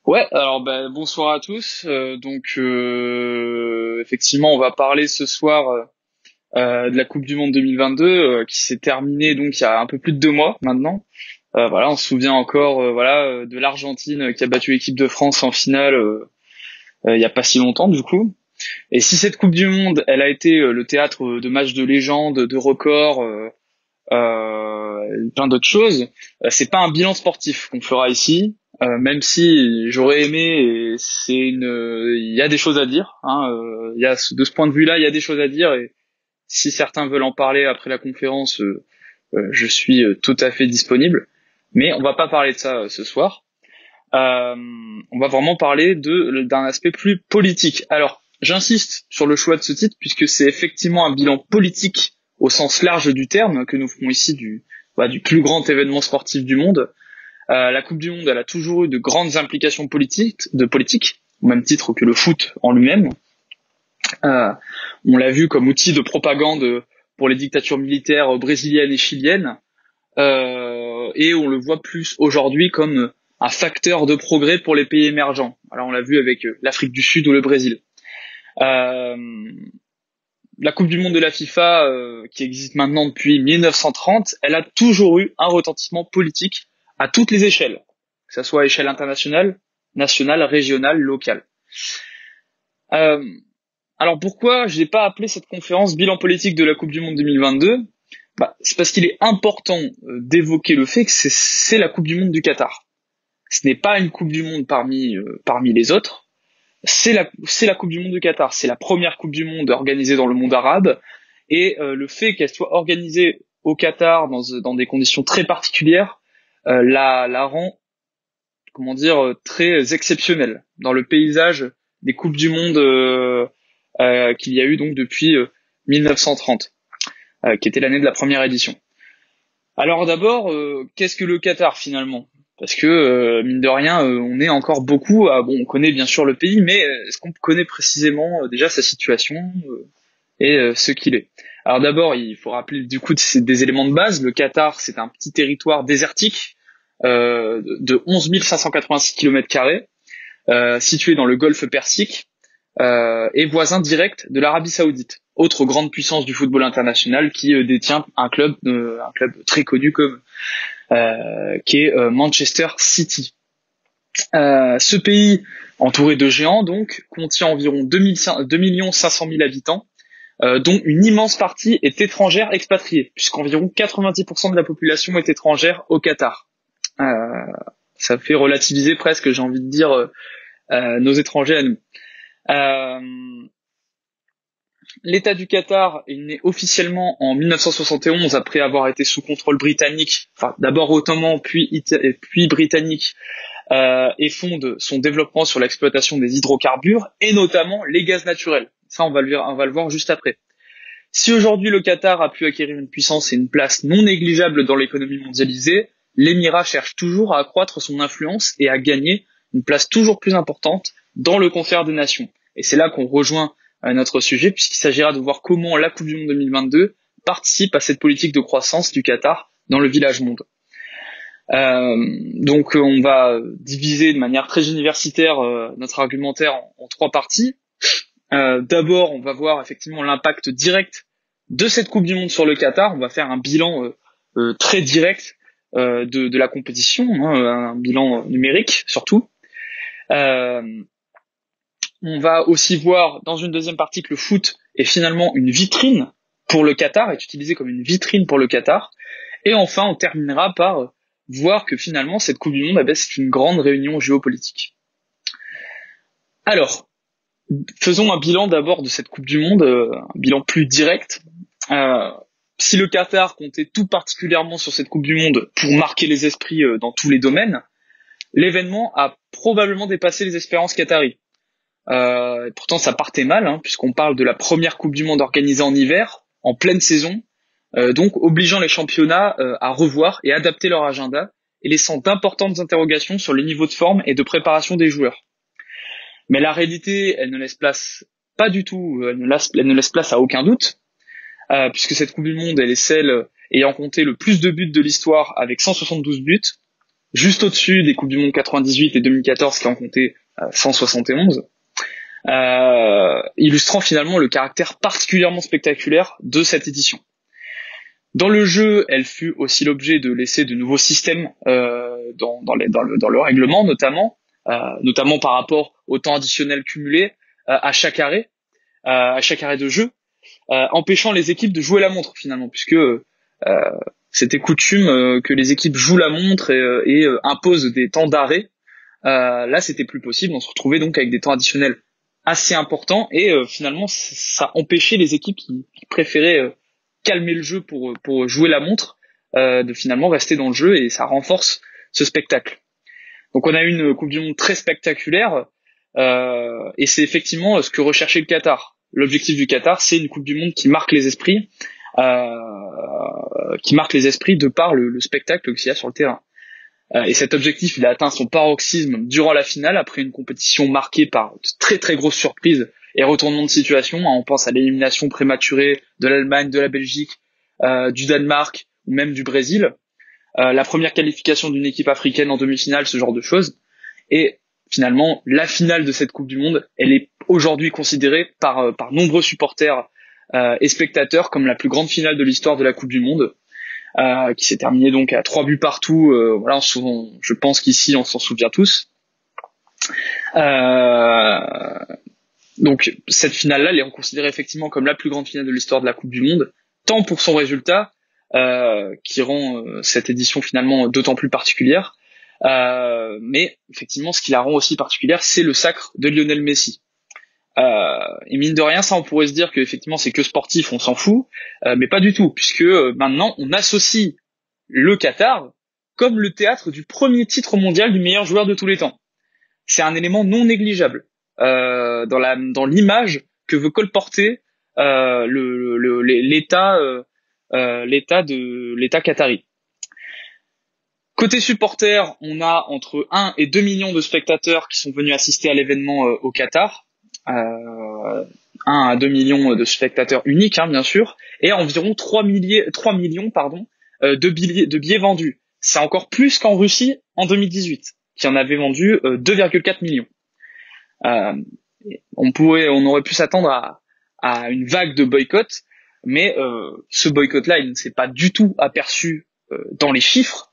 Ouais, alors bonsoir à tous. Effectivement, on va parler ce soir de la Coupe du Monde 2022 qui s'est terminée donc il y a un peu plus de 2 mois maintenant. Voilà, on se souvient encore de l'Argentine qui a battu l'équipe de France en finale il y a pas si longtemps du coup. Et si cette Coupe du Monde, elle a été le théâtre de matchs de légende, de records, plein d'autres choses. C'est pas un bilan sportif qu'on fera ici, même si j'aurais aimé. Et il y a des choses à dire. Hein, il y a de ce point de vue-là, il y a des choses à dire. Et si certains veulent en parler après la conférence, je suis tout à fait disponible. Mais on va pas parler de ça ce soir. Euh, on va vraiment parler d'un aspect plus politique. Alors, j'insiste sur le choix de ce titre puisque c'est effectivement un bilan politique au sens large du terme que nous ferons ici du plus grand événement sportif du monde. La Coupe du Monde, elle a toujours eu de grandes implications politiques, au même titre que le foot en lui-même. Euh, on l'a vu comme outil de propagande pour les dictatures militaires brésiliennes et chiliennes, et on le voit plus aujourd'hui comme un facteur de progrès pour les pays émergents. Alors on l'a vu avec l'Afrique du Sud ou le Brésil. Euh, la Coupe du Monde de la FIFA, qui existe maintenant depuis 1930, elle a toujours eu un retentissement politique à toutes les échelles, que ce soit à échelle internationale, nationale, régionale, locale. Euh, alors pourquoi je n'ai pas appelé cette conférence bilan politique de la Coupe du Monde 2022? C'est parce qu'il est important d'évoquer le fait que c'est la Coupe du Monde du Qatar. Ce n'est pas une Coupe du Monde parmi les autres. C'est la Coupe du Monde du Qatar. C'est la première Coupe du Monde organisée dans le monde arabe. Et le fait qu'elle soit organisée au Qatar dans des conditions très particulières la rend, comment dire, très exceptionnelle dans le paysage des Coupes du Monde qu'il y a eu donc depuis 1930, qui était l'année de la première édition. Alors d'abord, qu'est-ce que le Qatar finalement? Parce que mine de rien, on est encore beaucoup on connaît bien sûr le pays, mais est-ce qu'on connaît précisément déjà sa situation et ce qu'il est? Alors d'abord, il faut rappeler du coup des éléments de base. Le Qatar, c'est un petit territoire désertique de 11 586 km², situé dans le Golfe Persique, et voisin direct de l'Arabie Saoudite, autre grande puissance du football international qui détient un club très connu qui est Manchester City. Ce pays, entouré de géants, donc, contient environ 2 500 000 habitants, dont une immense partie est étrangère expatriée, puisqu'environ 90% de la population est étrangère au Qatar. Euh, Ça fait relativiser presque, j'ai envie de dire, nos étrangers à nous. Euh, L'État du Qatar est né officiellement en 1971 après avoir été sous contrôle britannique, enfin d'abord ottoman puis britannique, et fonde son développement sur l'exploitation des hydrocarbures et notamment les gaz naturels. Ça, on va le voir juste après. Si aujourd'hui le Qatar a pu acquérir une puissance et une place non négligeable dans l'économie mondialisée, l'Émirat cherche toujours à accroître son influence et à gagner une place toujours plus importante dans le concert des nations. Et c'est là qu'on rejoint notre sujet, puisqu'il s'agira de voir comment la Coupe du Monde 2022 participe à cette politique de croissance du Qatar dans le village monde. Donc on va diviser de manière très universitaire notre argumentaire en 3 parties. D'abord, on va voir effectivement l'impact direct de cette Coupe du Monde sur le Qatar. On va faire un bilan très direct de la compétition, hein, un bilan numérique surtout. On va aussi voir dans une deuxième partie que le foot est finalement une vitrine pour le Qatar, est utilisé comme une vitrine pour le Qatar. Et enfin, on terminera par voir que finalement, cette Coupe du Monde, c'est une grande réunion géopolitique. Alors, faisons un bilan d'abord de cette Coupe du Monde, un bilan plus direct. Si le Qatar comptait tout particulièrement sur cette Coupe du Monde pour marquer les esprits dans tous les domaines, l'événement a probablement dépassé les espérances qataries. Pourtant, ça partait mal, hein, puisqu'on parle de la première Coupe du Monde organisée en hiver, en pleine saison, donc obligeant les championnats à revoir et adapter leur agenda et laissant d'importantes interrogations sur le niveau de forme et de préparation des joueurs. Mais la réalité, elle ne laisse place pas du tout, elle ne laisse place à aucun doute, puisque cette Coupe du Monde, elle est celle ayant compté le plus de buts de l'histoire avec 172 buts, juste au-dessus des Coupes du Monde 98 et 2014 qui en comptaient 171, illustrant finalement le caractère particulièrement spectaculaire de cette édition. Dans le jeu, elle fut aussi l'objet de laisser de nouveaux systèmes dans le règlement, notamment par rapport au temps additionnel cumulé à chaque arrêt de jeu, empêchant les équipes de jouer la montre finalement, puisque c'était coutume que les équipes jouent la montre et imposent des temps d'arrêt. Là, c'était plus possible. On se retrouvait donc avec des temps additionnels assez importants et finalement, ça empêchait les équipes qui préféraient calmer le jeu pour jouer la montre de finalement rester dans le jeu, et ça renforce ce spectacle. Donc, on a eu une Coupe du Monde très spectaculaire et c'est effectivement ce que recherchait le Qatar. L'objectif du Qatar, c'est une Coupe du Monde qui marque les esprits, de par le spectacle qu'il y a sur le terrain. Et cet objectif, il a atteint son paroxysme durant la finale, après une compétition marquée par de très très grosses surprises et retournements de situation. On pense à l'élimination prématurée de l'Allemagne, de la Belgique, du Danemark ou même du Brésil. La première qualification d'une équipe africaine en demi-finale, ce genre de choses. Et finalement, la finale de cette Coupe du Monde, elle est aujourd'hui considérée par nombreux supporters et spectateurs comme la plus grande finale de l'histoire de la Coupe du Monde, qui s'est terminée donc à 3 buts partout. Voilà, souvent, je pense qu'ici on s'en souvient tous. Donc cette finale-là, elle est considérée effectivement comme la plus grande finale de l'histoire de la Coupe du Monde, tant pour son résultat, qui rend cette édition finalement d'autant plus particulière, mais effectivement ce qui la rend aussi particulière, c'est le sacre de Lionel Messi. Et mine de rien, ça, on pourrait se dire que effectivement c'est que sportif, on s'en fout, mais pas du tout, puisque maintenant on associe le Qatar comme le théâtre du premier titre mondial du meilleur joueur de tous les temps. C'est un élément non négligeable dans l'image que veut colporter l'État qatari. Côté supporters, on a entre 1 et 2 millions de spectateurs qui sont venus assister à l'événement au Qatar. 1 à 2 millions de spectateurs uniques, bien sûr, et environ 3 millions de billets vendus. C'est encore plus qu'en Russie en 2018, qui en avait vendu 2,4 millions. On aurait pu s'attendre à une vague de boycott, mais ce boycott-là, il ne s'est pas du tout aperçu dans les chiffres.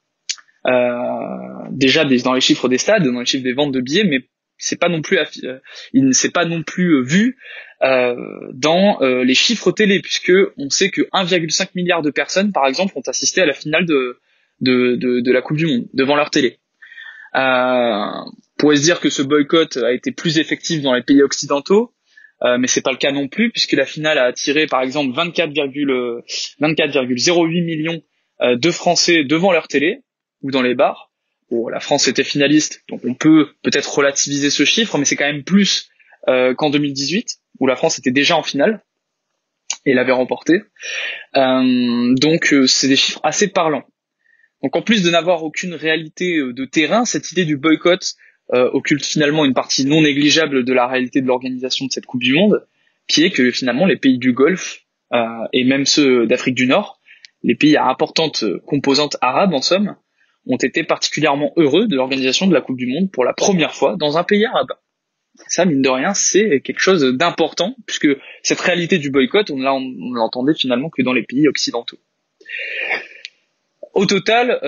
Déjà dans les chiffres des stades, dans les chiffres des ventes de billets, mais il ne s'est pas non plus vu dans les chiffres télé, puisque on sait que 1,5 milliard de personnes, par exemple, ont assisté à la finale de la Coupe du Monde devant leur télé. On pourrait se dire que ce boycott a été plus effectif dans les pays occidentaux, mais c'est pas le cas non plus, puisque la finale a attiré par exemple 24,08 millions de Français devant leur télé ou dans les bars. Bon, la France était finaliste, donc on peut peut-être relativiser ce chiffre, mais c'est quand même plus qu'en 2018, où la France était déjà en finale et l'avait remporté. Donc c'est des chiffres assez parlants. Donc en plus de n'avoir aucune réalité de terrain, cette idée du boycott occulte finalement une partie non négligeable de la réalité de l'organisation de cette Coupe du Monde, qui est que finalement les pays du Golfe et même ceux d'Afrique du Nord, les pays à importante composante arabe en somme, ont été particulièrement heureux de l'organisation de la Coupe du Monde pour la première fois dans un pays arabe. Ça, mine de rien, c'est quelque chose d'important, puisque cette réalité du boycott, on l'entendait finalement que dans les pays occidentaux. Au total,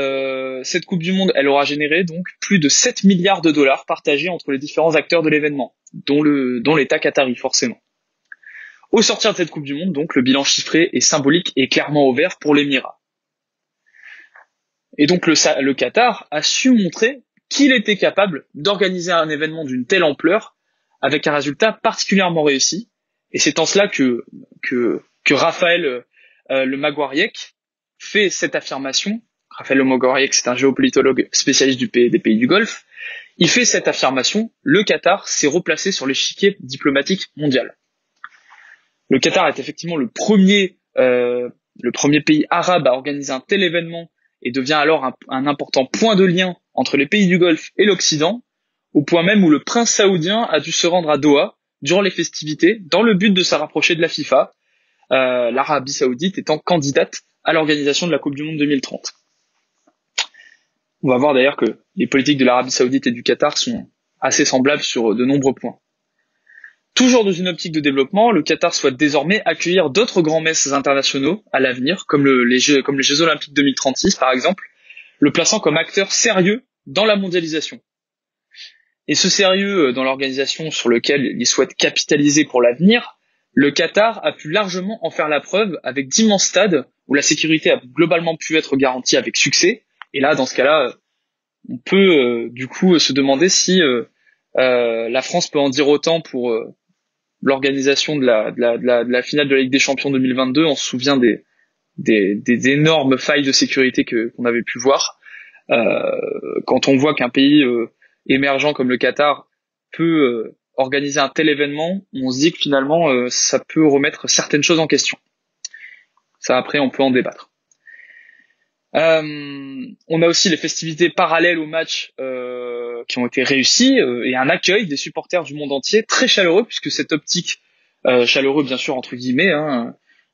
cette Coupe du Monde, elle aura généré donc plus de 7 milliards de dollars partagés entre les différents acteurs de l'événement, dont l'État qatari forcément. Au sortir de cette Coupe du Monde, donc, le bilan chiffré est symbolique et clairement au vert pour l'Émirat. Et donc le Qatar a su montrer qu'il était capable d'organiser un événement d'une telle ampleur avec un résultat particulièrement réussi. Et c'est en cela que Raphaël Le Maguariec fait cette affirmation. Raphaël Le Maguariec, c'est un géopolitologue spécialiste des pays du Golfe. Il fait cette affirmation: le Qatar s'est replacé sur l'échiquier diplomatique mondial. Le Qatar est effectivement le premier pays arabe à organiser un tel événement et devient alors un important point de lien entre les pays du Golfe et l'Occident, au point même où le prince saoudien a dû se rendre à Doha durant les festivités dans le but de se rapprocher de la FIFA, l'Arabie saoudite étant candidate à l'organisation de la Coupe du Monde 2030. On va voir d'ailleurs que les politiques de l'Arabie Saoudite et du Qatar sont assez semblables sur de nombreux points. Toujours dans une optique de développement, le Qatar souhaite désormais accueillir d'autres grands messes internationaux à l'avenir, comme les Jeux Olympiques 2036 par exemple, le plaçant comme acteur sérieux dans la mondialisation. Et ce sérieux dans l'organisation sur lequel il souhaite capitaliser pour l'avenir, le Qatar a pu largement en faire la preuve avec d'immenses stades où la sécurité a globalement pu être garantie avec succès. Et là, dans ce cas-là, on peut du coup se demander si la France peut en dire autant pour l'organisation de la finale de la Ligue des Champions 2022. On se souvient des énormes failles de sécurité qu'on avait pu voir. Quand on voit qu'un pays émergent comme le Qatar peut organiser un tel événement, on se dit que finalement ça peut remettre certaines choses en question. Ça, après, on peut en débattre. On a aussi les festivités parallèles au match qui ont été réussies et un accueil des supporters du monde entier très chaleureux, puisque cette optique chaleureux bien sûr entre guillemets,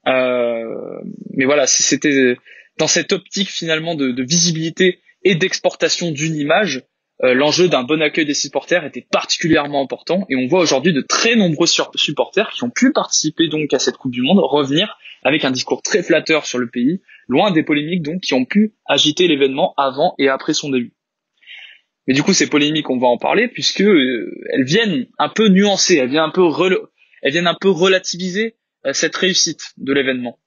mais voilà, c'était dans cette optique finalement de visibilité et d'exportation d'une image. L'enjeu d'un bon accueil des supporters était particulièrement important et on voit aujourd'hui de très nombreux supporters qui ont pu participer donc à cette Coupe du Monde revenir avec un discours très flatteur sur le pays, loin des polémiques donc qui ont pu agiter l'événement avant et après son début. Mais du coup ces polémiques, on va en parler puisque elles viennent un peu nuancer, elles viennent un peu relativiser cette réussite de l'événement.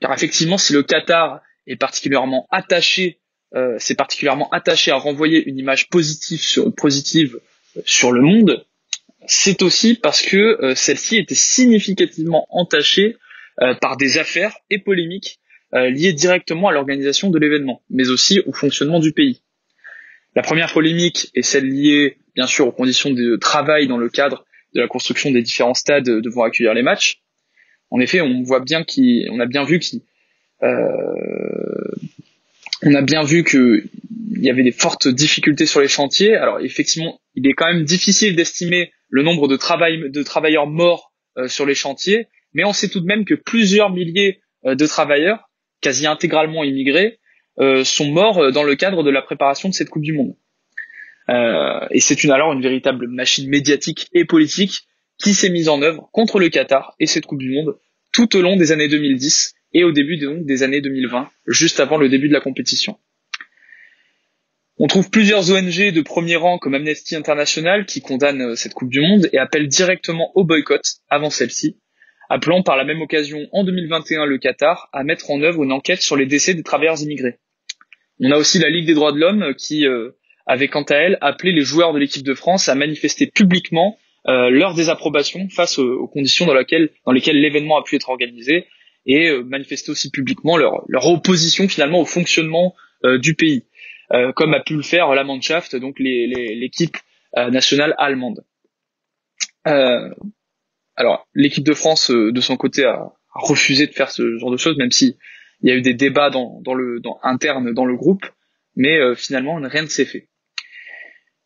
Car effectivement, si le Qatar est particulièrement attaché à renvoyer une image positive sur le monde, c'est aussi parce que celle-ci était significativement entachée par des affaires et polémiques liées directement à l'organisation de l'événement, mais aussi au fonctionnement du pays. La première polémique est celle liée, bien sûr, aux conditions de travail dans le cadre de la construction des différents stades devant accueillir les matchs. En effet, on a bien vu qu'il y avait des fortes difficultés sur les chantiers. Alors effectivement, il est quand même difficile d'estimer le nombre de travailleurs morts sur les chantiers, mais on sait tout de même que plusieurs milliers de travailleurs, quasi intégralement immigrés, sont morts dans le cadre de la préparation de cette Coupe du Monde. Et c'est alors une véritable machine médiatique et politique qui s'est mise en œuvre contre le Qatar et cette Coupe du Monde tout au long des années 2010 et au début des années 2020, juste avant le début de la compétition. On trouve plusieurs ONG de premier rang comme Amnesty International qui condamnent cette Coupe du Monde et appellent directement au boycott avant celle-ci, appelant par la même occasion en 2021 le Qatar à mettre en œuvre une enquête sur les décès des travailleurs immigrés. On a aussi la Ligue des droits de l'homme qui avait quant à elle appelé les joueurs de l'équipe de France à manifester publiquement leur désapprobation face aux conditions dans lesquelles l'événement a pu être organisé et manifester aussi publiquement leur opposition finalement au fonctionnement du pays, comme a pu le faire la Mannschaft, donc l'équipe nationale allemande. Alors l'équipe de France de son côté a refusé de faire ce genre de choses, même si il y a eu des débats internes dans le groupe, mais finalement rien ne s'est fait.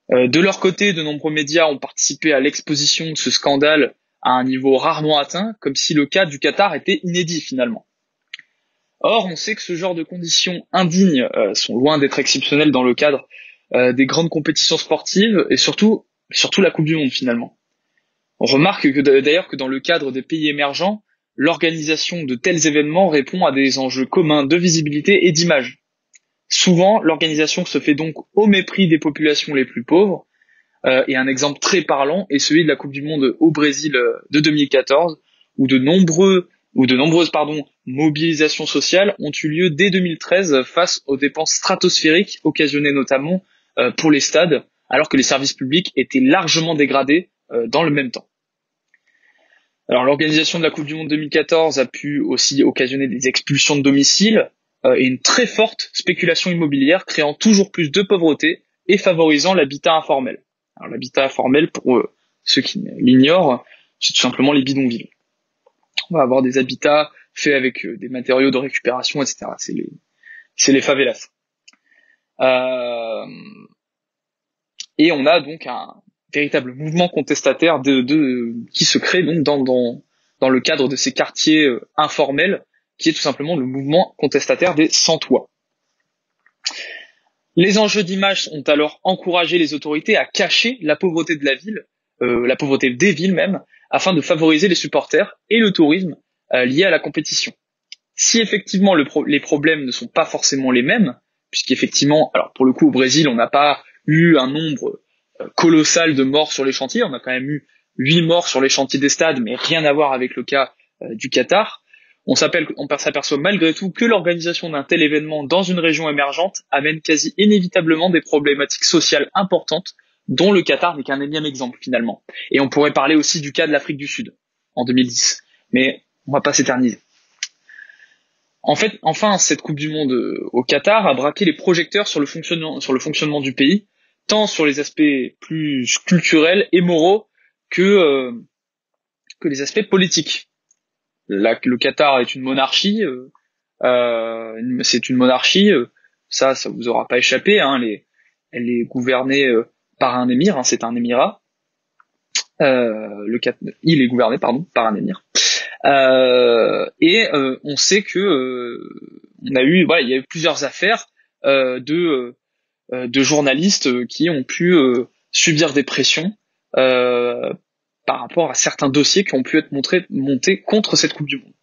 De leur côté, de nombreux médias ont participé à l'exposition de ce scandale à un niveau rarement atteint, comme si le cas du Qatar était inédit finalement. Or, on sait que ce genre de conditions indignes sont loin d'être exceptionnelles dans le cadre des grandes compétitions sportives et surtout la Coupe du Monde finalement. On remarque d'ailleurs que dans le cadre des pays émergents, l'organisation de tels événements répond à des enjeux communs de visibilité et d'image. Souvent, l'organisation se fait donc au mépris des populations les plus pauvres, et un exemple très parlant est celui de la Coupe du Monde au Brésil de 2014, où de nombreuses mobilisations sociales ont eu lieu dès 2013 face aux dépenses stratosphériques occasionnées notamment pour les stades, alors que les services publics étaient largement dégradés dans le même temps. Alors l'organisation de la Coupe du Monde 2014 a pu aussi occasionner des expulsions de domicile et une très forte spéculation immobilière créant toujours plus de pauvreté et favorisant l'habitat informel. Alors l'habitat informel, pour ceux qui l'ignorent, c'est tout simplement les bidonvilles. On va avoir des habitats faits avec des matériaux de récupération, etc. C'est les favelas. Et on a donc un véritable mouvement contestataire qui se crée donc dans le cadre de ces quartiers informels, qui est tout simplement le mouvement contestataire des sans-toit. Les enjeux d'image ont alors encouragé les autorités à cacher la pauvreté de la ville, la pauvreté des villes même, afin de favoriser les supporters et le tourisme lié à la compétition. Si effectivement les problèmes ne sont pas forcément les mêmes, puisqu'effectivement, alors pour le coup au Brésil, on n'a pas eu un nombre colossal de morts sur les chantiers, on a quand même eu 8 morts sur les chantiers des stades, mais rien à voir avec le cas du Qatar. On s'aperçoit malgré tout que l'organisation d'un tel événement dans une région émergente amène quasi inévitablement des problématiques sociales importantes, dont le Qatar n'est qu'un énième exemple finalement. Et on pourrait parler aussi du cas de l'Afrique du Sud en 2010, mais on va pas s'éterniser. En fait, enfin, cette Coupe du Monde au Qatar a braqué les projecteurs sur le fonctionnement du pays, tant sur les aspects plus culturels et moraux que les aspects politiques. Le Qatar est une monarchie, c'est une monarchie, ça vous aura pas échappé, hein, elle est gouvernée par un émir, hein, c'est un émirat. Il est gouverné, pardon, par un émir. On sait que il y a eu plusieurs affaires de journalistes qui ont pu subir des pressions par rapport à certains dossiers qui ont pu être montés contre cette Coupe du Monde.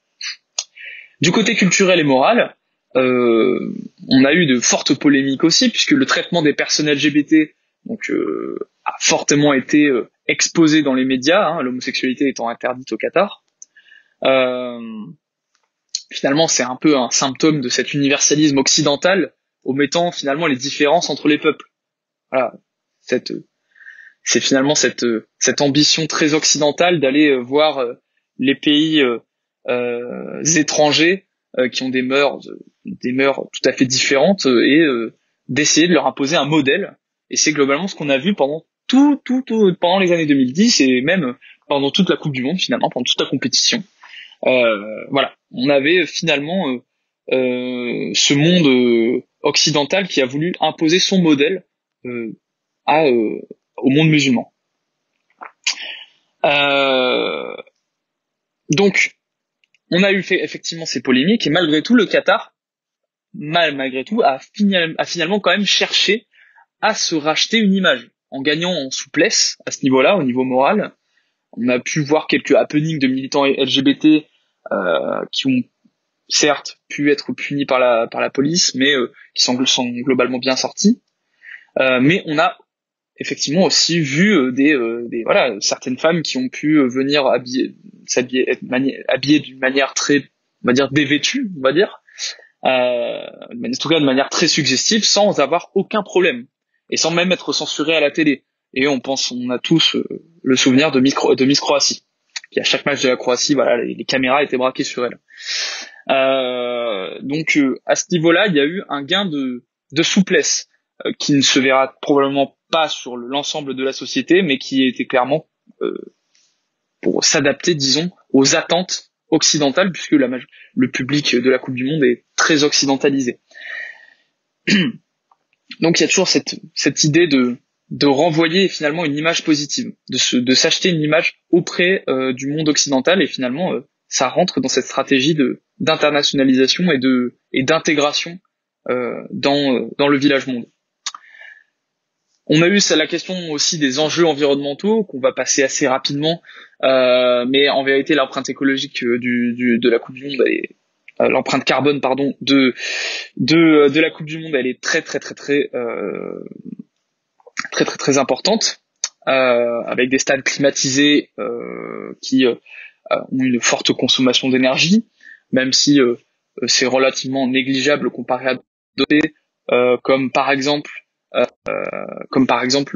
Du côté culturel et moral, on a eu de fortes polémiques aussi, puisque le traitement des personnes LGBT a fortement été exposé dans les médias, hein, l'homosexualité étant interdite au Qatar. Finalement, c'est un peu un symptôme de cet universalisme occidental, omettant finalement les différences entre les peuples. Voilà, c'est finalement cette ambition très occidentale d'aller voir les pays étrangers qui ont des mœurs tout à fait différentes et d'essayer de leur imposer un modèle. Et c'est globalement ce qu'on a vu pendant pendant les années 2010 et même pendant toute la Coupe du Monde finalement, pendant toute la compétition. Voilà, on avait finalement ce monde occidental qui a voulu imposer son modèle au monde musulman. Donc, on a eu effectivement ces polémiques et malgré tout, le Qatar, malgré tout, a finalement quand même cherché à se racheter une image en gagnant en souplesse à ce niveau-là, au niveau moral. On a pu voir quelques happenings de militants LGBT qui ont certes pu être punis par la police, mais qui sont globalement bien sortis. Mais on a effectivement aussi vu certaines femmes qui ont pu venir habillées d'une manière très, on va dire, dévêtue, on va dire, en tout cas de manière très suggestive, sans avoir aucun problème et sans même être censurées à la télé. Et on a tous le souvenir de Miss Croatie, qui à chaque match de la Croatie, voilà, les caméras étaient braquées sur elle. Donc à ce niveau-là, il y a eu un gain de souplesse qui ne se verra probablement pas sur l'ensemble de la société, mais qui était clairement pour s'adapter, disons, aux attentes occidentales, puisque le public de la Coupe du Monde est très occidentalisé. Donc il y a toujours cette idée de renvoyer finalement une image positive, de s'acheter une image auprès du monde occidental, et finalement ça rentre dans cette stratégie d'internationalisation et d'intégration dans le village monde. On a eu la question aussi des enjeux environnementaux qu'on va passer assez rapidement, mais en vérité l'empreinte écologique de la Coupe du Monde, l'empreinte carbone pardon de la Coupe du Monde, elle est très importante, avec des stades climatisés qui ont une forte consommation d'énergie, même si c'est relativement négligeable comparé à d'autres, comme par exemple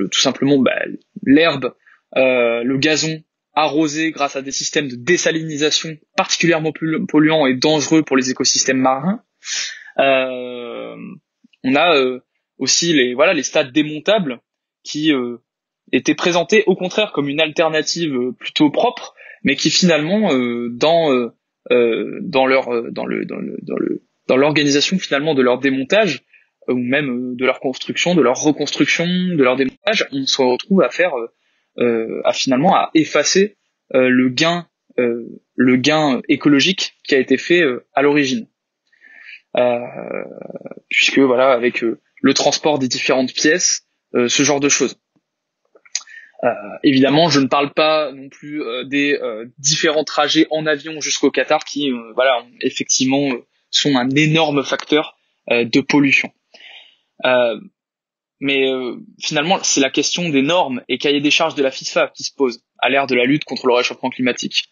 tout simplement l'herbe, le gazon arrosé grâce à des systèmes de désalinisation particulièrement polluants et dangereux pour les écosystèmes marins. On a aussi les stades démontables qui étaient présentés au contraire comme une alternative plutôt propre, mais qui finalement dans l'organisation finalement de leur démontage, ou même de leur construction, de leur reconstruction, de leur démontage, on se retrouve à effacer le gain écologique qui a été fait à l'origine, puisque voilà, avec le transport des différentes pièces, ce genre de choses. Évidemment, je ne parle pas non plus des différents trajets en avion jusqu'au Qatar qui, effectivement, sont un énorme facteur de pollution. Mais finalement, c'est la question des normes et cahier des charges de la FIFA qui se pose à l'ère de la lutte contre le réchauffement climatique.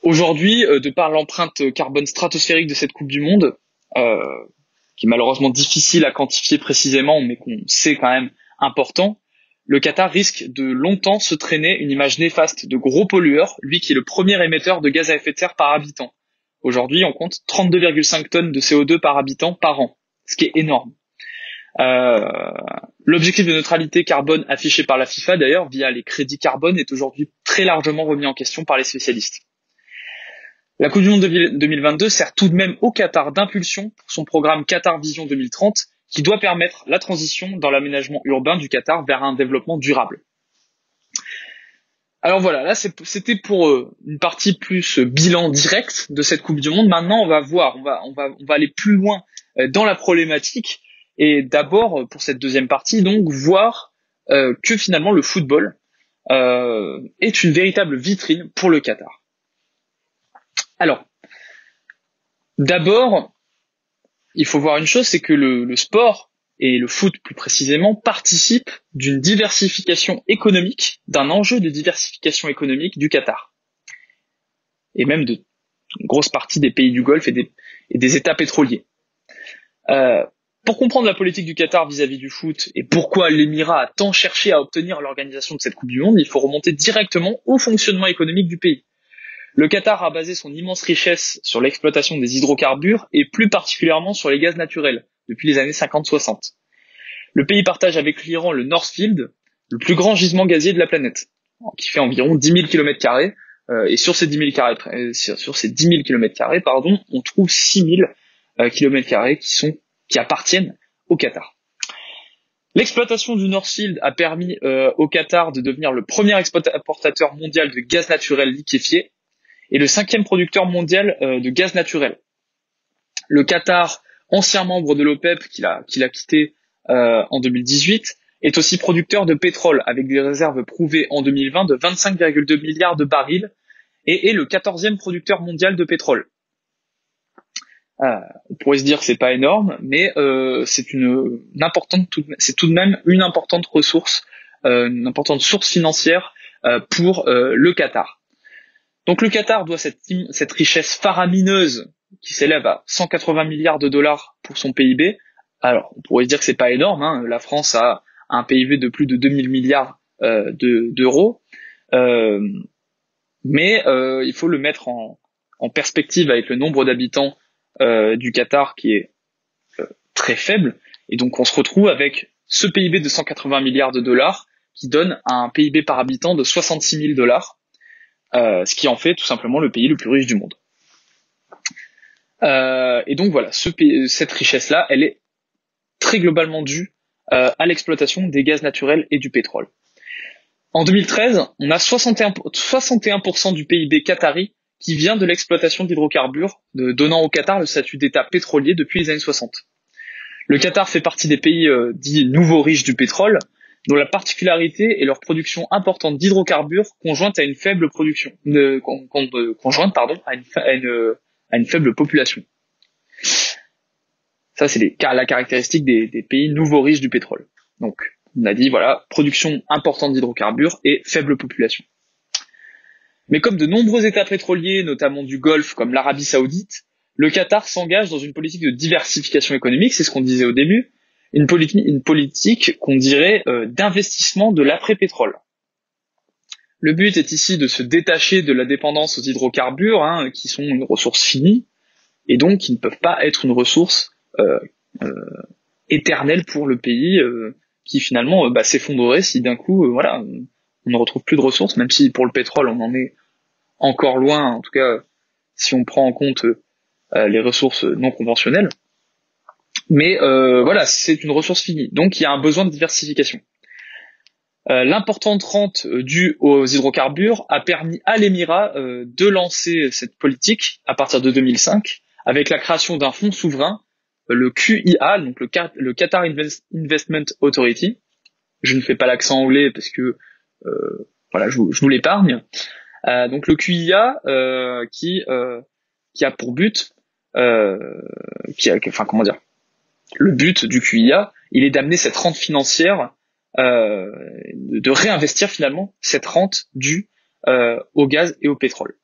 Aujourd'hui, de par l'empreinte carbone stratosphérique de cette Coupe du Monde, qui est malheureusement difficile à quantifier précisément, mais qu'on sait quand même important, le Qatar risque de longtemps se traîner une image néfaste de gros pollueur, lui qui est le premier émetteur de gaz à effet de serre par habitant. Aujourd'hui, on compte 32,5 tonnes de CO2 par habitant par an, ce qui est énorme. L'objectif de neutralité carbone affiché par la FIFA, d'ailleurs, via les crédits carbone, est aujourd'hui très largement remis en question par les spécialistes. La Coupe du Monde 2022 sert tout de même au Qatar d'impulsion pour son programme Qatar Vision 2030, qui doit permettre la transition dans l'aménagement urbain du Qatar vers un développement durable. Alors voilà, là c'était pour une partie plus bilan direct de cette Coupe du Monde. Maintenant, on va voir, on va aller plus loin dans la problématique et d'abord pour cette deuxième partie, donc voir que finalement le football est une véritable vitrine pour le Qatar. Alors, d'abord, il faut voir une chose, c'est que le sport, et le foot plus précisément, participent d'une diversification économique, d'un enjeu de diversification économique du Qatar. Et même de une grosse partie des pays du Golfe et des États pétroliers. Pour comprendre la politique du Qatar vis-à-vis du foot et pourquoi l'Émirat a tant cherché à obtenir l'organisation de cette Coupe du Monde, il faut remonter directement au fonctionnement économique du pays. Le Qatar a basé son immense richesse sur l'exploitation des hydrocarbures et plus particulièrement sur les gaz naturels depuis les années 50-60. Le pays partage avec l'Iran le North Field, le plus grand gisement gazier de la planète, qui fait environ 10 000 km², et sur ces 10 000 km², on trouve 6 000 km² qui appartiennent au Qatar. L'exploitation du North Field a permis au Qatar de devenir le premier exportateur mondial de gaz naturel liquéfié et le 5e producteur mondial de gaz naturel. Le Qatar, ancien membre de l'OPEP qu'il a quitté en 2018, est aussi producteur de pétrole avec des réserves prouvées en 2020 de 25,2 milliards de barils et est le 14e producteur mondial de pétrole. On pourrait se dire que c'est pas énorme, mais c'est tout de même une importante ressource, une importante source financière pour le Qatar. Donc le Qatar doit cette richesse faramineuse qui s'élève à 180 milliards de dollars pour son PIB. Alors on pourrait se dire que c'est pas énorme, hein. La France a un PIB de plus de 2000 milliards d'euros, mais il faut le mettre en perspective avec le nombre d'habitants du Qatar qui est très faible, et donc on se retrouve avec ce PIB de 180 milliards de dollars qui donne un PIB par habitant de 66 000 dollars, ce qui en fait tout simplement le pays le plus riche du monde. Et donc voilà, cette richesse-là, elle est très globalement due à l'exploitation des gaz naturels et du pétrole. En 2013, on a 61% du PIB qatari qui vient de l'exploitation d'hydrocarbures, donnant au Qatar le statut d'État pétrolier depuis les années 60. Le Qatar fait partie des pays dits nouveaux riches du pétrole, dont la particularité est leur production importante d'hydrocarbures conjointe à une faible à une faible population. Ça, c'est la caractéristique des pays nouveaux riches du pétrole. Donc, on a dit, voilà, production importante d'hydrocarbures et faible population. Mais comme de nombreux États pétroliers, notamment du Golfe, comme l'Arabie Saoudite, le Qatar s'engage dans une politique de diversification économique, c'est ce qu'on disait au début, une politique qu'on dirait d'investissement de l'après-pétrole. Le but est ici de se détacher de la dépendance aux hydrocarbures, qui sont une ressource finie, et donc qui ne peuvent pas être une ressource éternelle pour le pays, qui finalement s'effondrerait si d'un coup, on ne retrouve plus de ressources, même si pour le pétrole on en est encore loin, en tout cas si on prend en compte les ressources non conventionnelles. Mais c'est une ressource finie, donc il y a un besoin de diversification. L'importante rente due aux hydrocarbures a permis à l'Émirat de lancer cette politique à partir de 2005 avec la création d'un fonds souverain le QIA, donc le Qatar Investment Authority. Je ne fais pas l'accent anglais parce que voilà, je vous l'épargne. Donc le QIA qui a pour but, le but du QIA, il est d'amener cette rente financière, de réinvestir finalement cette rente due au gaz et au pétrole,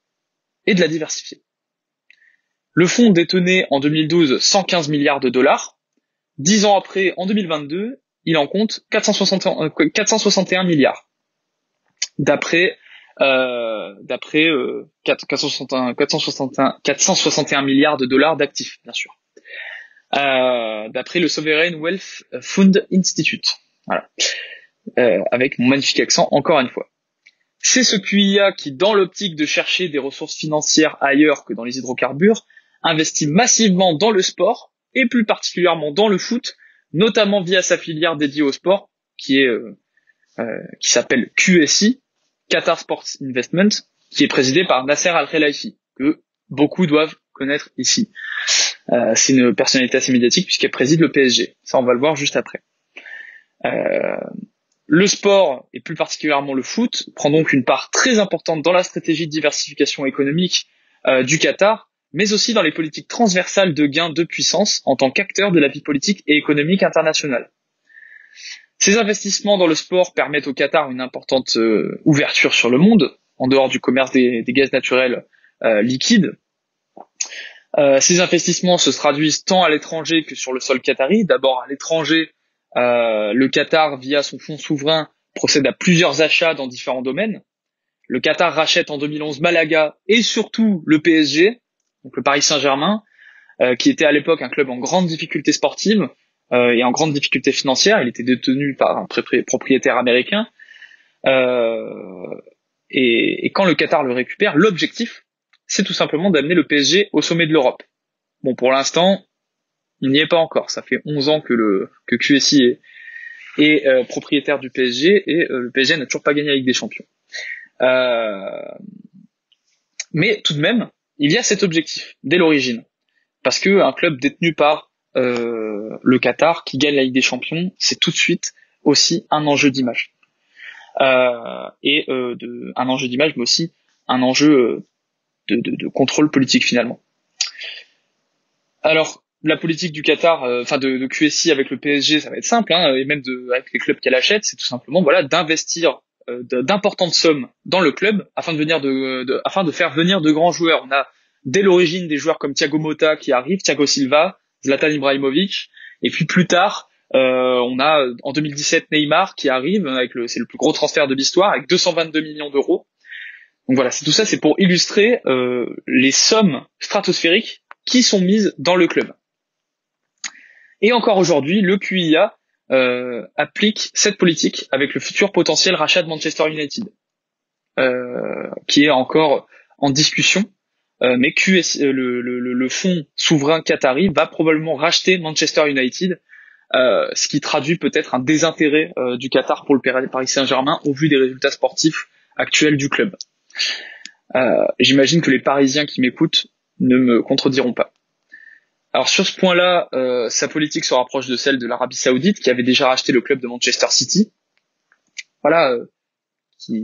et de la diversifier. Le fonds détenait en 2012 115 milliards de dollars. 10 ans après, en 2022, il en compte 461 milliards. D'après 461 milliards de dollars d'actifs, bien sûr. D'après le Sovereign Wealth Fund Institute. Voilà. Avec mon magnifique accent, encore une fois. C'est ce QIA qui, dans l'optique de chercher des ressources financières ailleurs que dans les hydrocarbures, investit massivement dans le sport, et plus particulièrement dans le foot, notamment via sa filière dédiée au sport, qui s'appelle QSI, Qatar Sports Investment, qui est présidée par Nasser Al-Khelaifi, que beaucoup doivent connaître ici. C'est une personnalité assez médiatique puisqu'elle préside le PSG. Ça, on va le voir juste après. Le sport, et plus particulièrement le foot, prend donc une part très importante dans la stratégie de diversification économique du Qatar, mais aussi dans les politiques transversales de gain de puissance en tant qu'acteur de la vie politique et économique internationale. Ces investissements dans le sport permettent au Qatar une importante ouverture sur le monde, en dehors du commerce des gaz naturels liquides. Ces investissements se traduisent tant à l'étranger que sur le sol qatari. D'abord à l'étranger, le Qatar, via son fonds souverain, procède à plusieurs achats dans différents domaines. Le Qatar rachète en 2011 Malaga et surtout le PSG, donc le Paris Saint-Germain, qui était à l'époque un club en grande difficulté sportive et en grande difficulté financière. Il était détenu par un propriétaire américain. Et quand le Qatar le récupère, l'objectif, c'est tout simplement d'amener le PSG au sommet de l'Europe. Bon, pour l'instant, il n'y est pas encore. Ça fait 11 ans que QSI est propriétaire du PSG et le PSG n'a toujours pas gagné la Ligue des Champions. Mais tout de même, il y a cet objectif dès l'origine, parce que un club détenu par le Qatar qui gagne la Ligue des Champions, c'est tout de suite aussi un enjeu d'image, un enjeu d'image, mais aussi un enjeu de contrôle politique finalement. Alors la politique du Qatar, de QSI avec le PSG, ça va être simple, et même avec les clubs qu'elle achète, c'est tout simplement d'investir d'importantes sommes dans le club afin de faire venir de grands joueurs. On a dès l'origine des joueurs comme Thiago Motta qui arrivent, Thiago Silva, Zlatan Ibrahimovic, et puis plus tard on a en 2017 Neymar qui arrive c'est le plus gros transfert de l'histoire avec 222 millions d'euros. Donc voilà, tout ça c'est pour illustrer les sommes stratosphériques qui sont mises dans le club. Et encore aujourd'hui, le QIA applique cette politique avec le futur potentiel rachat de Manchester United, qui est encore en discussion, mais le fonds souverain qatari va probablement racheter Manchester United, ce qui traduit peut-être un désintérêt du Qatar pour le Paris Saint-Germain au vu des résultats sportifs actuels du club. J'imagine que les Parisiens qui m'écoutent ne me contrediront pas. Alors sur ce point-là, sa politique se rapproche de celle de l'Arabie Saoudite, qui avait déjà racheté le club de Manchester City. Voilà,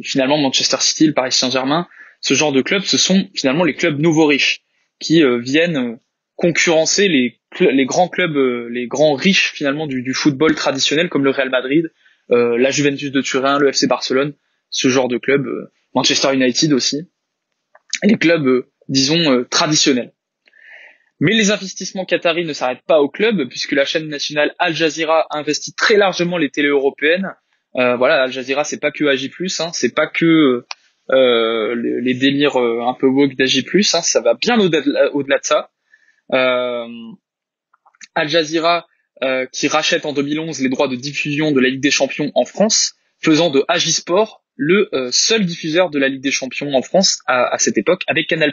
finalement Manchester City, le Paris Saint-Germain, ce genre de clubs, ce sont finalement les clubs nouveaux riches qui viennent concurrencer les grands clubs, les grands riches finalement du football traditionnel comme le Real Madrid, la Juventus de Turin, le FC Barcelone, ce genre de clubs, Manchester United aussi, les clubs traditionnels. Mais les investissements qataris ne s'arrêtent pas au club, puisque la chaîne nationale Al Jazeera investit très largement les télés européennes. Al Jazeera, c'est pas que AJ+, c'est pas que les délires un peu woke d'AJ+, ça va bien au-delà de ça. Al Jazeera qui rachète en 2011 les droits de diffusion de la Ligue des Champions en France, faisant de AJ Sport le seul diffuseur de la Ligue des Champions en France à cette époque, avec Canal+.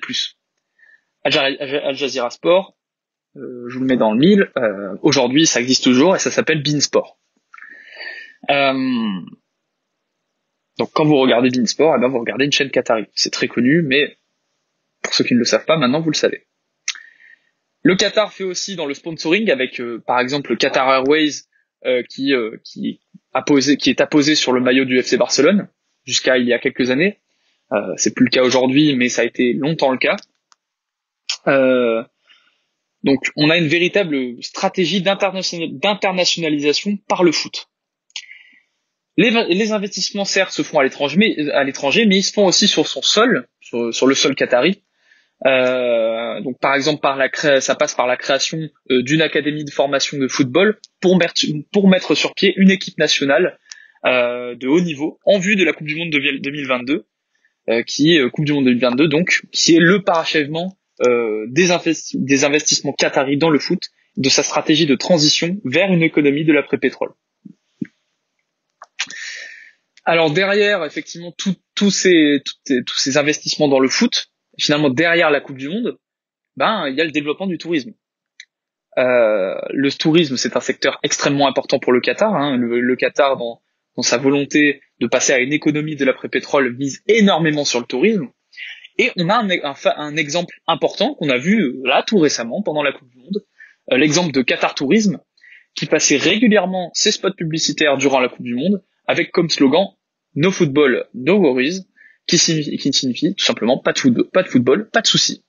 Al Jazeera Sport, je vous le mets dans le mille, aujourd'hui ça existe toujours et ça s'appelle beIN Sport. Donc quand vous regardez beIN Sport, vous regardez une chaîne qatari. C'est très connu, mais pour ceux qui ne le savent pas, maintenant vous le savez. Le Qatar fait aussi dans le sponsoring avec, par exemple, le Qatar Airways qui est apposé sur le maillot du FC Barcelone jusqu'à il y a quelques années. C'est plus le cas aujourd'hui, mais ça a été longtemps le cas. Donc, on a une véritable stratégie d'internationalisation par le foot. Les investissements, certes, se font à l'étranger, mais ils se font aussi sur son sol, sur le sol qatari. Donc, par exemple, ça passe par la création d'une académie de formation de football pour mettre sur pied une équipe nationale de haut niveau en vue de la Coupe du Monde 2022, Coupe du Monde 2022, donc, qui est le parachèvement des investissements qataris dans le foot, de sa stratégie de transition vers une économie de l'après-pétrole. Alors derrière, effectivement, tous ces investissements dans le foot, finalement derrière la Coupe du Monde, il y a le développement du tourisme. Le tourisme, c'est un secteur extrêmement important pour le Qatar. Le Qatar, dans sa volonté de passer à une économie de l'après-pétrole, mise énormément sur le tourisme. Et on a un exemple important qu'on a vu là tout récemment pendant la Coupe du Monde, l'exemple de Qatar Tourisme, qui passait régulièrement ses spots publicitaires durant la Coupe du Monde avec comme slogan No football, no worries, qui signifie tout simplement pas de football, pas de soucis,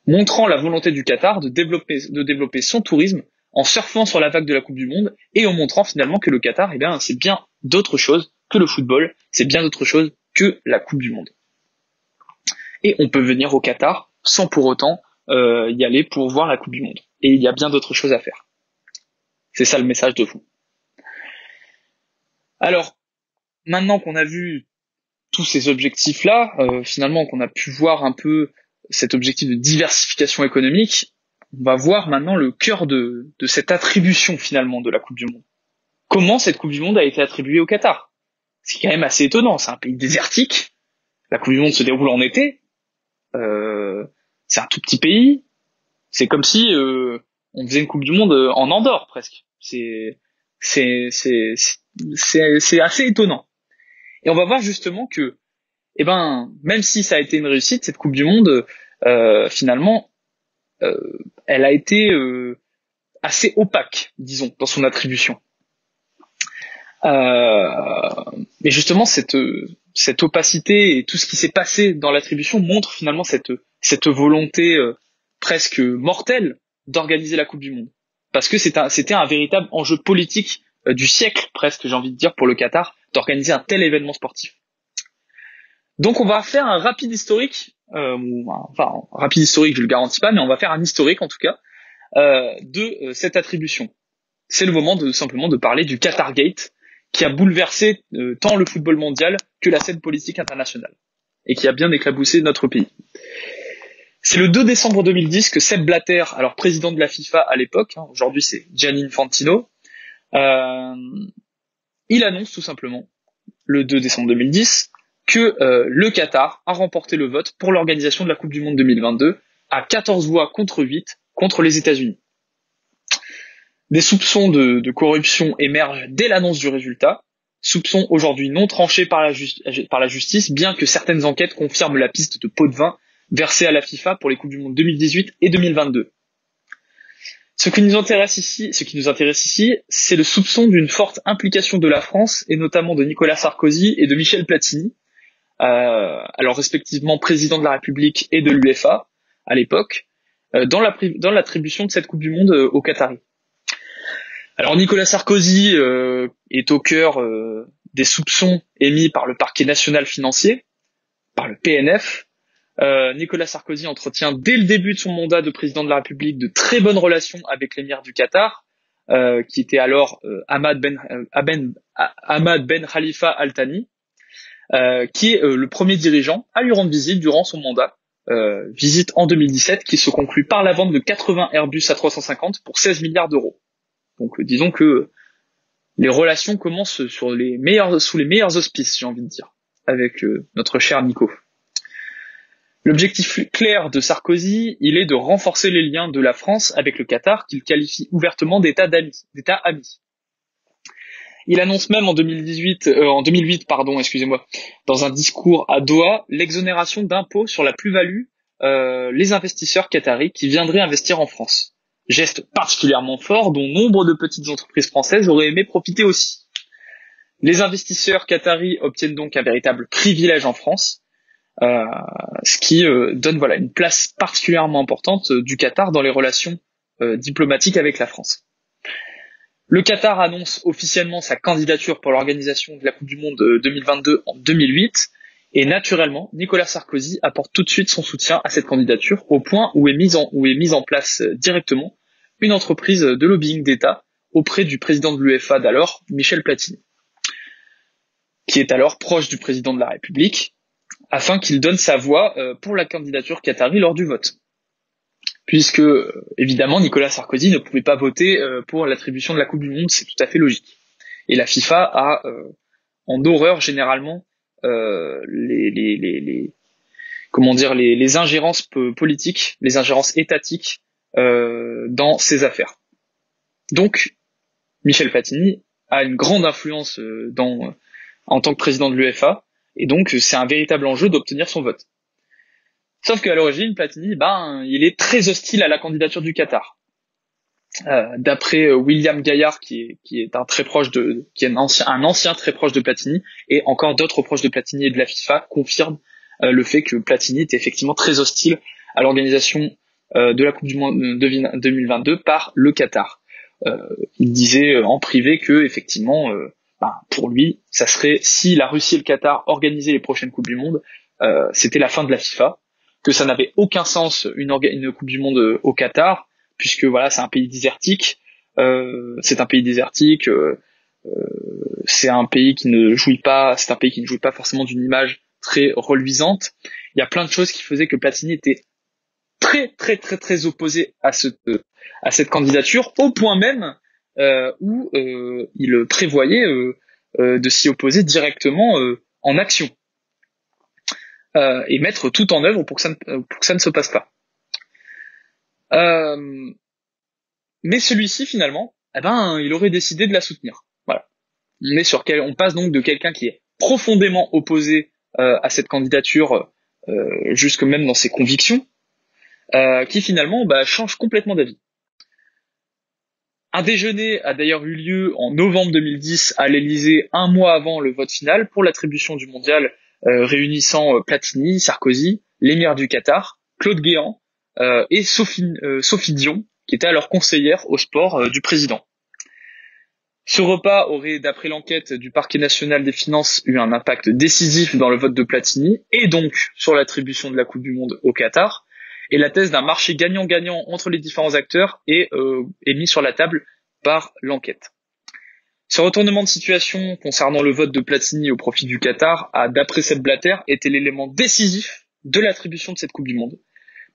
montrant la volonté du Qatar de développer son tourisme en surfant sur la vague de la Coupe du Monde et en montrant finalement que le Qatar, c'est bien d'autre chose que le football, c'est bien d'autre chose que la Coupe du Monde. Et on peut venir au Qatar sans pour autant y aller pour voir la Coupe du Monde. Et il y a bien d'autres choses à faire. C'est ça le message de fond. Alors, maintenant qu'on a vu tous ces objectifs-là, finalement qu'on a pu voir un peu cet objectif de diversification économique, on va voir maintenant le cœur de cette attribution finalement de la Coupe du Monde. Comment cette Coupe du Monde a été attribuée au Qatar? C'est quand même assez étonnant, c'est un pays désertique, la Coupe du Monde se déroule en été, c'est un tout petit pays, c'est comme si on faisait une Coupe du Monde en Andorre presque. C'est assez étonnant. Et on va voir justement que, même si ça a été une réussite, cette Coupe du Monde, finalement, elle a été assez opaque, disons, dans son attribution. Mais justement, cette opacité et tout ce qui s'est passé dans l'attribution montre finalement cette volonté presque mortelle d'organiser la Coupe du Monde. Parce que c'était un véritable enjeu politique du siècle, presque, j'ai envie de dire, pour le Qatar, d'organiser un tel événement sportif. Donc on va faire un rapide historique, rapide historique, je le garantis pas, mais on va faire un historique en tout cas, de cette attribution. C'est le moment simplement de parler du Qatar Gate, qui a bouleversé tant le football mondial que la scène politique internationale, et qui a bien éclaboussé notre pays. C'est le 2 décembre 2010 que Sepp Blatter, alors président de la FIFA à l'époque, aujourd'hui c'est Gianni Infantino, il annonce tout simplement, le 2 décembre 2010, que le Qatar a remporté le vote pour l'organisation de la Coupe du Monde 2022 à 14 voix contre 8 contre les États-Unis. Des soupçons de corruption émergent dès l'annonce du résultat, soupçons aujourd'hui non tranchés par la justice, bien que certaines enquêtes confirment la piste de pot de vin versée à la FIFA pour les Coupes du Monde 2018 et 2022. Ce qui nous intéresse ici, c'est le soupçon d'une forte implication de la France, et notamment de Nicolas Sarkozy et de Michel Platini, alors respectivement président de la République et de l'UEFA à l'époque, dans l'attribution de cette Coupe du Monde aux Qataris. Alors Nicolas Sarkozy est au cœur des soupçons émis par le parquet national financier, par le PNF. Nicolas Sarkozy entretient dès le début de son mandat de président de la République de très bonnes relations avec l'émir du Qatar, qui était alors Ahmad Ben Khalifa Al Thani, qui est le premier dirigeant à lui rendre visite durant son mandat, visite en 2017 qui se conclut par la vente de 80 Airbus A350 pour 16 milliards d'euros. Donc disons que les relations commencent sous les meilleurs auspices, j'ai envie de dire, avec notre cher Nico. L'objectif clair de Sarkozy, il est de renforcer les liens de la France avec le Qatar, qu'il qualifie ouvertement d'État ami. Il annonce même en 2008, dans un discours à Doha, l'exonération d'impôts sur la plus-value les investisseurs qataris qui viendraient investir en France. Geste particulièrement fort dont nombre de petites entreprises françaises auraient aimé profiter aussi. Les investisseurs qataris obtiennent donc un véritable privilège en France, ce qui donne voilà une place particulièrement importante du Qatar dans les relations diplomatiques avec la France. Le Qatar annonce officiellement sa candidature pour l'organisation de la Coupe du Monde 2022 en 2008, et naturellement, Nicolas Sarkozy apporte tout de suite son soutien à cette candidature, au point où est mise en place directement une entreprise de lobbying d'État auprès du président de l'UEFA d'alors, Michel Platini, qui est alors proche du président de la République, afin qu'il donne sa voix pour la candidature qatari lors du vote. Puisque, évidemment, Nicolas Sarkozy ne pouvait pas voter pour l'attribution de la Coupe du Monde, c'est tout à fait logique. Et la FIFA a en horreur généralement les ingérences politiques, les ingérences étatiques dans ces affaires. Donc, Michel Platini a une grande influence en tant que président de l'UEFA, et donc c'est un véritable enjeu d'obtenir son vote. Sauf qu'à l'origine, Platini, il est très hostile à la candidature du Qatar. D'après William Gaillard, qui est un ancien très proche de Platini, et encore d'autres proches de Platini et de la FIFA, confirment le fait que Platini est effectivement très hostile à l'organisation de la Coupe du Monde 2022 par le Qatar. Il disait en privé que effectivement, pour lui, ça serait, si la Russie et le Qatar organisaient les prochaines Coupes du Monde, c'était la fin de la FIFA, que ça n'avait aucun sens une Coupe du Monde au Qatar, puisque voilà, c'est un pays désertique, c'est un pays qui ne jouit pas forcément d'une image très reluisante. Il y a plein de choses qui faisaient que Platini était très très très très opposé à cette candidature, au point même où il prévoyait de s'y opposer directement en action. Et mettre tout en œuvre pour que ça ne se passe pas. Mais celui-ci finalement, il aurait décidé de la soutenir. Voilà. On passe donc de quelqu'un qui est profondément opposé à cette candidature, jusque même dans ses convictions, qui finalement change complètement d'avis. Un déjeuner a d'ailleurs eu lieu en novembre 2010 à l'Elysée, un mois avant le vote final pour l'attribution du mondial, réunissant Platini, Sarkozy, l'émir du Qatar, Claude Guéant et Sophie Dion, qui était alors conseillère au sport du président. Ce repas aurait, d'après l'enquête du Parquet national des finances, eu un impact décisif dans le vote de Platini et donc sur l'attribution de la Coupe du Monde au Qatar. Et la thèse d'un marché gagnant-gagnant entre les différents acteurs est mise sur la table par l'enquête. Ce retournement de situation concernant le vote de Platini au profit du Qatar a, d'après Sepp Blatter, été l'élément décisif de l'attribution de cette Coupe du Monde,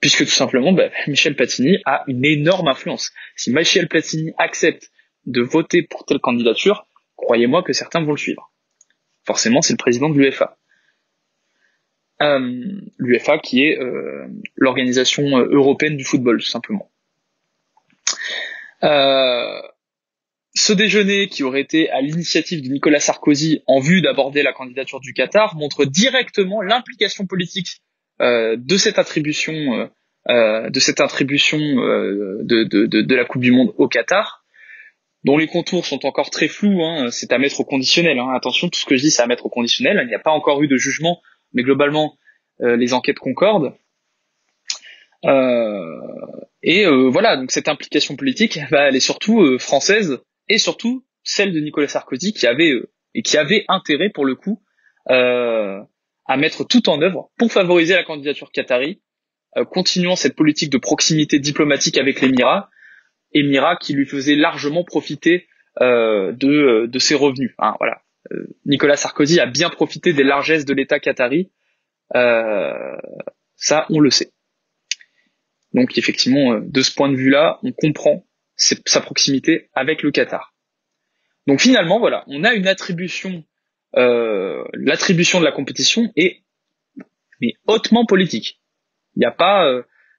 puisque tout simplement, Michel Platini a une énorme influence. Si Michel Platini accepte de voter pour telle candidature, croyez-moi que certains vont le suivre. Forcément, c'est le président de l'UEFA. L'UEFA qui est l'organisation européenne du football, tout simplement. Ce déjeuner, qui aurait été à l'initiative de Nicolas Sarkozy en vue d'aborder la candidature du Qatar, montre directement l'implication politique de cette attribution de la Coupe du Monde au Qatar, dont les contours sont encore très flous. C'est à mettre au conditionnel. Attention, tout ce que je dis, c'est à mettre au conditionnel. Il n'y a pas encore eu de jugement, mais globalement, les enquêtes concordent. Voilà, donc cette implication politique, elle est surtout française, et surtout celle de Nicolas Sarkozy, qui avait intérêt pour le coup à mettre tout en œuvre pour favoriser la candidature qatari, continuant cette politique de proximité diplomatique avec l'émirat qui lui faisait largement profiter de ses revenus. Voilà. Nicolas Sarkozy a bien profité des largesses de l'État qatari, ça on le sait. Donc effectivement, de ce point de vue-là, on comprend sa proximité avec le Qatar. Donc finalement, voilà, on a une attribution, l'attribution de la compétition est hautement politique. Il n'y a pas,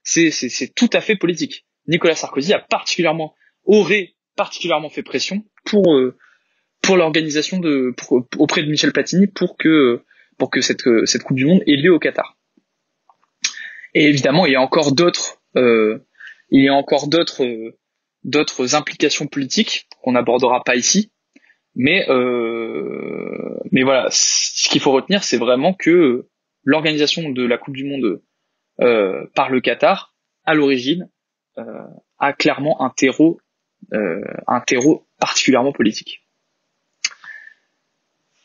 c'est tout à fait politique. Nicolas Sarkozy aurait particulièrement fait pression pour l'organisation auprès de Michel Platini pour que cette Coupe du Monde ait lieu au Qatar. Et évidemment, il y a encore d'autres implications politiques qu'on n'abordera pas ici. Mais voilà, ce qu'il faut retenir, c'est vraiment que l'organisation de la Coupe du Monde par le Qatar, à l'origine, a clairement un terreau particulièrement politique.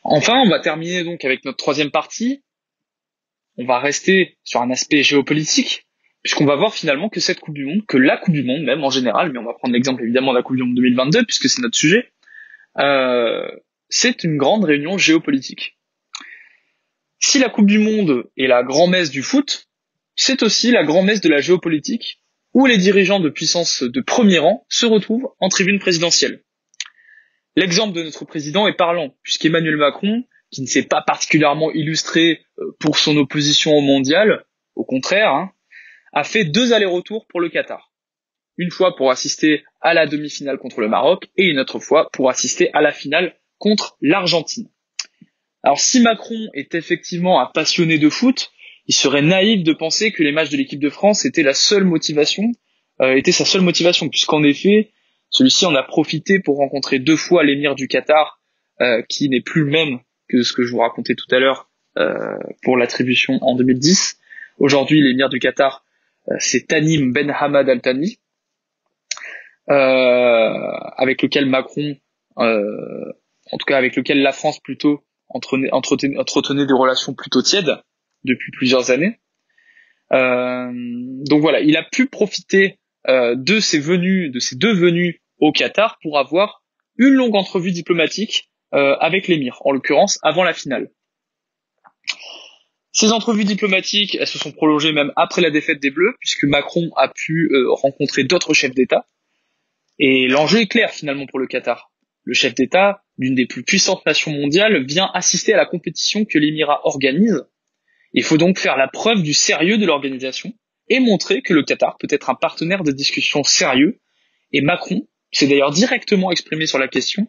Enfin, on va terminer donc avec notre troisième partie. On va rester sur un aspect géopolitique, puisqu'on va voir finalement que cette Coupe du Monde, que la Coupe du Monde même en général, mais on va prendre l'exemple évidemment de la Coupe du Monde 2022, puisque c'est notre sujet, c'est une grande réunion géopolitique. Si la Coupe du Monde est la grand-messe du foot, c'est aussi la grand-messe de la géopolitique, où les dirigeants de puissance de premier rang se retrouvent en tribune présidentielle. L'exemple de notre président est parlant, puisqu'Emmanuel Macron, qui ne s'est pas particulièrement illustré pour son opposition au mondial, au contraire, a fait 2 allers-retours pour le Qatar. Une fois pour assister à la demi-finale contre le Maroc et une autre fois pour assister à la finale contre l'Argentine. Alors si Macron est effectivement un passionné de foot, il serait naïf de penser que les matchs de l'équipe de France étaient sa seule motivation, puisqu'en effet, celui-ci en a profité pour rencontrer 2 fois l'émir du Qatar, qui n'est plus le même que ce que je vous racontais tout à l'heure pour l'attribution en 2010. Aujourd'hui, l'émir du Qatar, c'est Tamim Ben Hamad Al Thani, avec lequel Macron, en tout cas avec lequel la France plutôt entretenait des relations plutôt tièdes depuis plusieurs années. Donc voilà, il a pu profiter de ces 2 venues au Qatar pour avoir une longue entrevue diplomatique avec l'émir, en l'occurrence avant la finale. Ces entrevues diplomatiques, elles se sont prolongées même après la défaite des Bleus, puisque Macron a pu rencontrer d'autres chefs d'État. Et l'enjeu est clair finalement pour le Qatar. Le chef d'État d'une des plus puissantes nations mondiales vient assister à la compétition que l'Émirat organise. Il faut donc faire la preuve du sérieux de l'organisation et montrer que le Qatar peut être un partenaire de discussion sérieux. Et Macron s'est d'ailleurs directement exprimé sur la question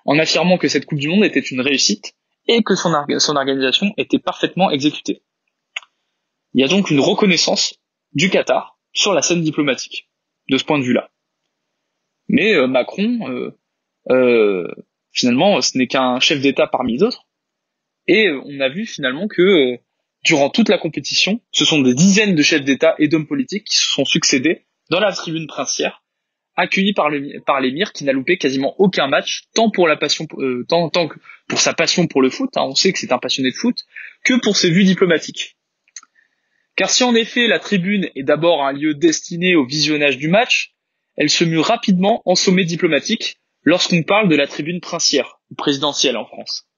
en affirmant que cette Coupe du Monde était une réussite et que son organisation était parfaitement exécutée. Il y a donc une reconnaissance du Qatar sur la scène diplomatique, de ce point de vue-là. Mais Macron, finalement, ce n'est qu'un chef d'État parmi d'autres. Et on a vu finalement que durant toute la compétition, ce sont des dizaines de chefs d'État et d'hommes politiques qui se sont succédés dans la tribune princière, accueillis par l'émir qui n'a loupé quasiment aucun match, tant pour sa passion pour le foot, on sait que c'est un passionné de foot, que pour ses vues diplomatiques. Car si en effet la tribune est d'abord un lieu destiné au visionnage du match, elle se mue rapidement en sommet diplomatique lorsqu'on parle de la tribune princière, ou présidentielle en France.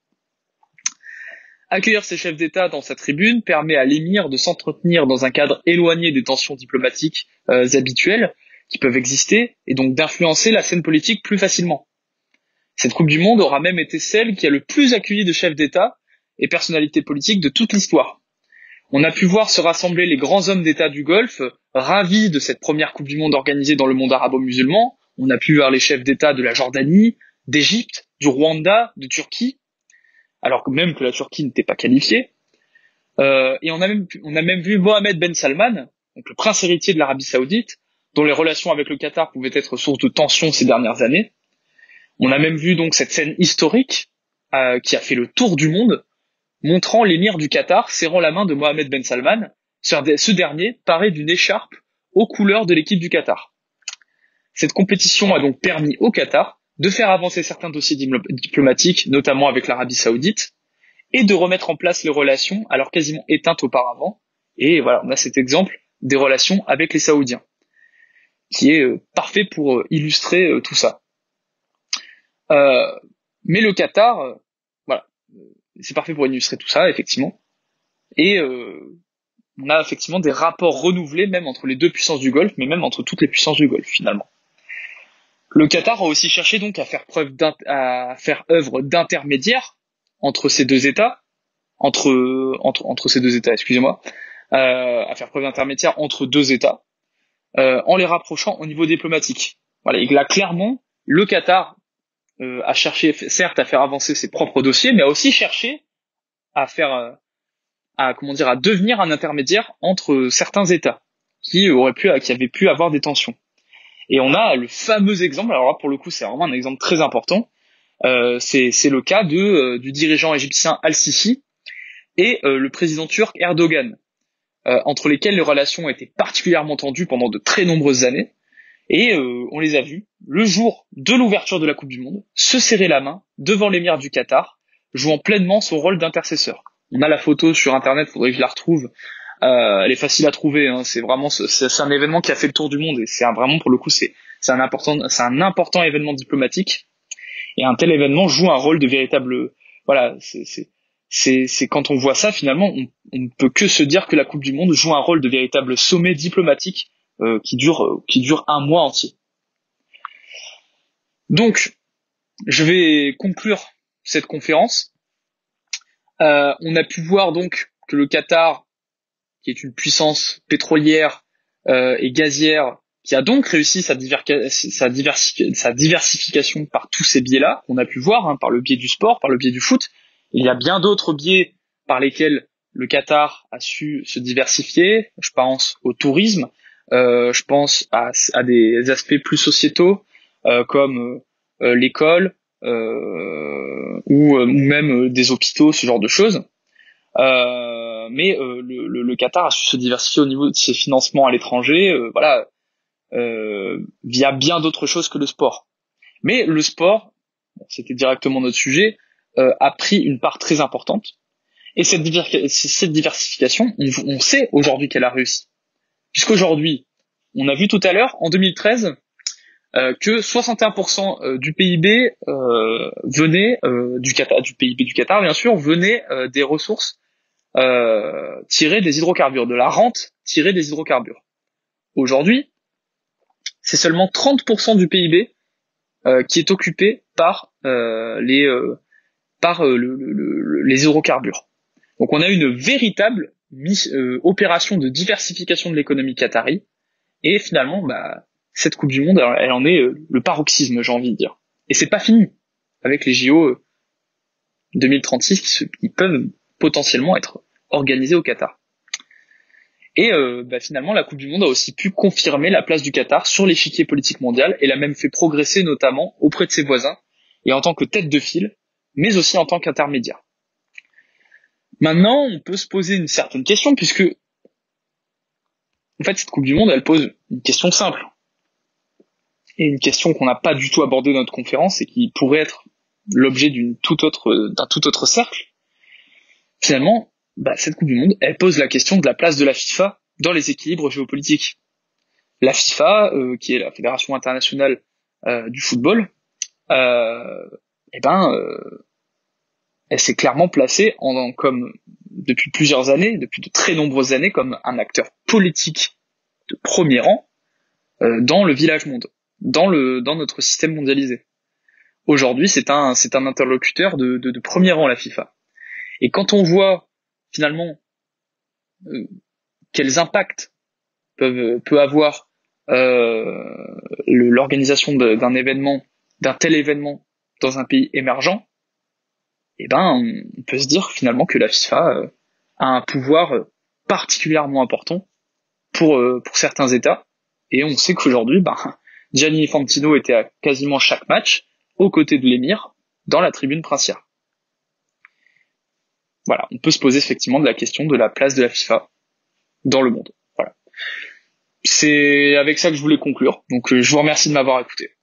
Accueillir ces chefs d'État dans sa tribune permet à l'émir de s'entretenir dans un cadre éloigné des tensions diplomatiques habituelles qui peuvent exister, et donc d'influencer la scène politique plus facilement. Cette Coupe du Monde aura même été celle qui a le plus accueilli de chefs d'État et personnalités politiques de toute l'histoire. On a pu voir se rassembler les grands hommes d'État du Golfe, ravis de cette première Coupe du Monde organisée dans le monde arabo-musulman. On a pu voir les chefs d'État de la Jordanie, d'Égypte, du Rwanda, de Turquie, alors que même que la Turquie n'était pas qualifiée. Et on a même vu Mohammed Ben Salman, donc le prince héritier de l'Arabie Saoudite, dont les relations avec le Qatar pouvaient être source de tensions ces dernières années. On a même vu donc cette scène historique qui a fait le tour du monde, montrant l'émir du Qatar serrant la main de Mohammed Ben Salman, ce dernier paré d'une écharpe aux couleurs de l'équipe du Qatar. Cette compétition a donc permis au Qatar de faire avancer certains dossiers diplomatiques, notamment avec l'Arabie Saoudite, et de remettre en place les relations alors quasiment éteintes auparavant. Et voilà, on a cet exemple des relations avec les Saoudiens, qui est parfait pour illustrer tout ça. Mais le Qatar, voilà, c'est parfait pour illustrer tout ça, effectivement. Et on a effectivement des rapports renouvelés, même entre les 2 puissances du Golfe, mais même entre toutes les puissances du Golfe, finalement. Le Qatar a aussi cherché donc à faire œuvre d'intermédiaire entre ces 2 États, entre ces 2 États, excusez-moi, à faire preuve d'intermédiaire entre 2 États, en les rapprochant au niveau diplomatique. Voilà, et là clairement, le Qatar a cherché certes à faire avancer ses propres dossiers, mais a aussi cherché à faire à devenir un intermédiaire entre certains États qui avaient pu avoir des tensions. Et on a le fameux exemple, alors là pour le coup c'est vraiment un exemple très important, c'est le cas du dirigeant égyptien Al-Sisi et le président turc Erdogan, entre lesquels les relations étaient particulièrement tendues pendant de très nombreuses années, et on les a vus, le jour de l'ouverture de la Coupe du Monde, se serrer la main devant l'émir du Qatar, jouant pleinement son rôle d'intercesseur. On a la photo sur internet, faudrait que je la retrouve, elle est facile à trouver, hein. C'est vraiment c'est un événement qui a fait le tour du monde, et c'est vraiment pour le coup c'est un important événement diplomatique, et un tel événement joue un rôle de véritable, voilà, c'est quand on voit ça finalement on ne peut que se dire que la Coupe du Monde joue un rôle de véritable sommet diplomatique qui dure un mois entier. Donc je vais conclure cette conférence. On a pu voir donc que le Qatar, qui est une puissance pétrolière et gazière, qui a donc réussi sa diversification par tous ces biais-là, qu'on a pu voir, hein, par le biais du sport, par le biais du foot. Il y a bien d'autres biais par lesquels le Qatar a su se diversifier. Je pense au tourisme, je pense à des aspects plus sociétaux, comme l'école, ou même des hôpitaux, ce genre de choses. Mais le Qatar a su se diversifier au niveau de ses financements à l'étranger, via bien d'autres choses que le sport. Mais le sport, c'était directement notre sujet, a pris une part très importante. Et cette diversification, on sait aujourd'hui qu'elle a réussi. Puisqu'aujourd'hui, on a vu tout à l'heure, en 2013, que 61% du PIB venait du PIB du Qatar, bien sûr, venait des ressources tirées des hydrocarbures, de la rente tirée des hydrocarbures. Aujourd'hui, c'est seulement 30% du PIB qui est occupé par les hydrocarbures. Donc on a une véritable opération de diversification de l'économie qatari, et finalement cette Coupe du Monde, elle en est le paroxysme, j'ai envie de dire. Et c'est pas fini avec les JO 2036 qui peuvent potentiellement être organisés au Qatar. Et finalement, la Coupe du Monde a aussi pu confirmer la place du Qatar sur l'échiquier politique mondial, et l'a même fait progresser notamment auprès de ses voisins, et en tant que tête de file, mais aussi en tant qu'intermédiaire. Maintenant, on peut se poser une certaine question, puisque en fait, cette Coupe du Monde, elle pose une question simple, et une question qu'on n'a pas du tout abordée dans notre conférence, et qui pourrait être l'objet d'un tout autre cercle. Finalement, cette Coupe du Monde, elle pose la question de la place de la FIFA dans les équilibres géopolitiques. La FIFA, qui est la Fédération internationale du football, elle s'est clairement placée comme depuis plusieurs années, depuis de très nombreuses années, comme un acteur politique de premier rang dans le village monde, dans notre système mondialisé. Aujourd'hui, c'est un interlocuteur de premier rang, la FIFA. Et quand on voit finalement quels impacts peut avoir l'organisation d'un tel événement dans un pays émergent, on peut se dire finalement que la FIFA a un pouvoir particulièrement important pour certains États. Et on sait qu'aujourd'hui, Gianni Infantino était à quasiment chaque match aux côtés de l'émir dans la tribune princière. Voilà, on peut se poser effectivement de la question de la place de la FIFA dans le monde. Voilà. C'est avec ça que je voulais conclure. Donc je vous remercie de m'avoir écouté.